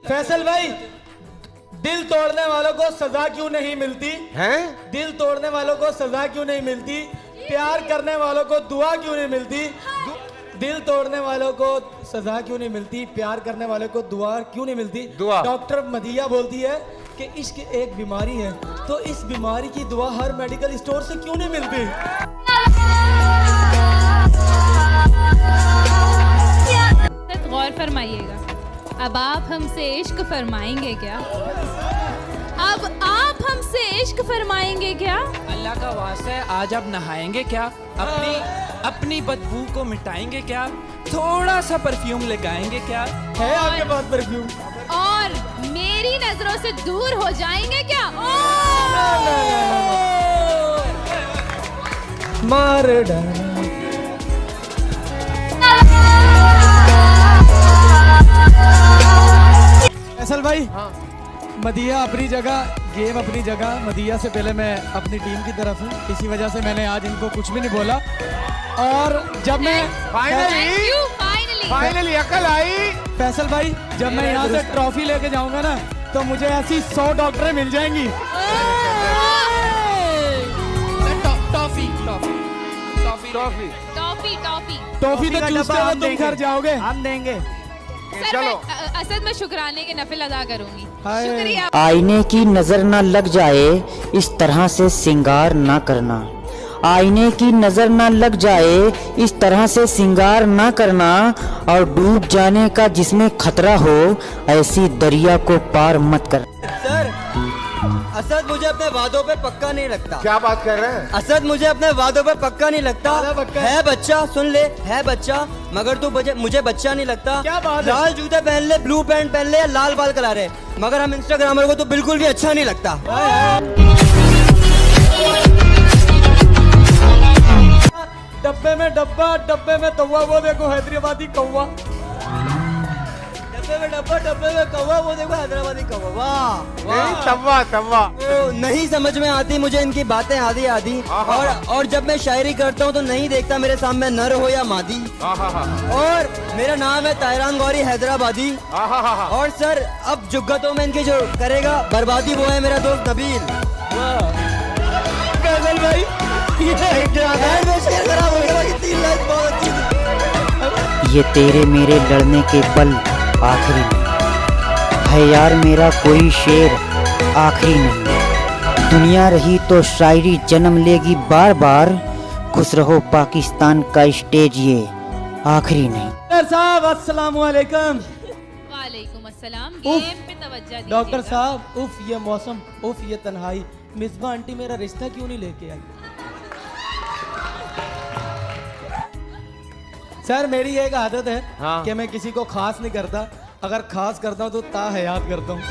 फैसल भाई, दिल तोड़ने वालों को सजा क्यों नहीं मिलती? हैं? दिल तोड़ने वालों को सजा क्यों नहीं मिलती? प्यार करने वालों को दुआ क्यों नहीं मिलती? दिल तोड़ने वालों को सजा क्यों नहीं मिलती? प्यार करने वालों को दुआ क्यों नहीं मिलती? दुआ। डॉक्टर मदिया बोलती है कि इश्क एक बीमारी है, तो इस बीमारी की दुआ हर मेडिकल स्टोर से क्यों नहीं मिलती? गौर फरमाइएगा, अब आप हमसे इश्क फरमाएंगे क्या? अब आप हमसे इश्क फरमाएंगे क्या? अल्लाह का वास्ता है, आज आप नहाएंगे क्या? अपनी बदबू को मिटाएंगे क्या? थोड़ा सा परफ्यूम लगाएंगे क्या? है आपके पास परफ्यूम? और मेरी नजरों से दूर हो जाएंगे क्या? मार डाला। फैसल भाई, हाँ। मदिया अपनी जगह, गेम अपनी जगह। मदिया से पहले मैं अपनी टीम की तरफ हूँ, इसी वजह से मैंने आज इनको कुछ भी नहीं बोला। और जब मैं फाइनली अकल आई। फैसल भाई, जब मैं यहाँ से ट्रॉफी लेके जाऊंगा ना, तो मुझे ऐसी 100 डॉक्टरें मिल जाएंगी। टॉफी तो चूसते हुए तुम घर जाओगे, हम देंगे। चलो असद, मैं शुक्राने के नफिल अदा करूंगी। हाय। शुक्रिया। आईने की नजर न लग जाए, इस तरह से सिंगार ना करना। आईने की नजर न लग जाए, इस तरह से सिंगार ना करना। और डूब जाने का जिसमें खतरा हो, ऐसी दरिया को पार मत कर। सर, असद मुझे अपने वादों पे पक्का नहीं लगता। क्या बात कर रहे हैं? असद मुझे अपने वादों पे पक्का नहीं लगता। पक्का है बच्चा, सुन ले, है बच्चा, मगर तू मुझे बच्चा नहीं लगता। क्या बात है? लाल जूते पहन ले, ब्लू पैंट पहन ले, या लाल बाल करा रहे, मगर हम इंस्टाग्रामर को तो बिल्कुल भी अच्छा नहीं लगता। डब्बे में डब्बा, डब्बे में तवा, वो देखो हैदराबादी कौवा। डब्बे में डब्बा, डब्बे में कौवा, वो देखो हैदराबादी कौवा। वाह नहीं, तवा। तो नहीं समझ में आती मुझे इनकी बातें आधी आधी। और जब मैं शायरी करता हूँ तो नहीं देखता मेरे सामने नर हो या मादी। और मेरा नाम है तायरान गौरी हैदराबादी। और सर, अब जुग्गतों में इनके जो करेगा बर्बादी, वो है मेरा दोस्त नबील। फैसल भाई, खराब हो गया, 3 लाख बहुत अच्छी थी। ये तेरे मेरे लड़ने के पल आखिरी नहीं है यार, मेरा कोई शेर आखिरी नहीं। दुनिया रही तो शायरी जन्म लेगी बार बार। खुश रहो पाकिस्तान का स्टेज, ये आखिरी नहीं। डॉक्टर साहब अस्सलाम वालेकुम। वालेकुम अस्सलाम। गेम पे तवज्जो दीजिएगा। डॉक्टर साहब, उफ ये मौसम, उफ ये तन्हाई, मिसबा आंटी मेरा रिश्ता क्यों नहीं लेके आई? सर, मेरी एक आदत है हाँ। कि मैं किसी को खास नहीं करता, अगर खास करता हूँ तो ताहयात करता हूँ।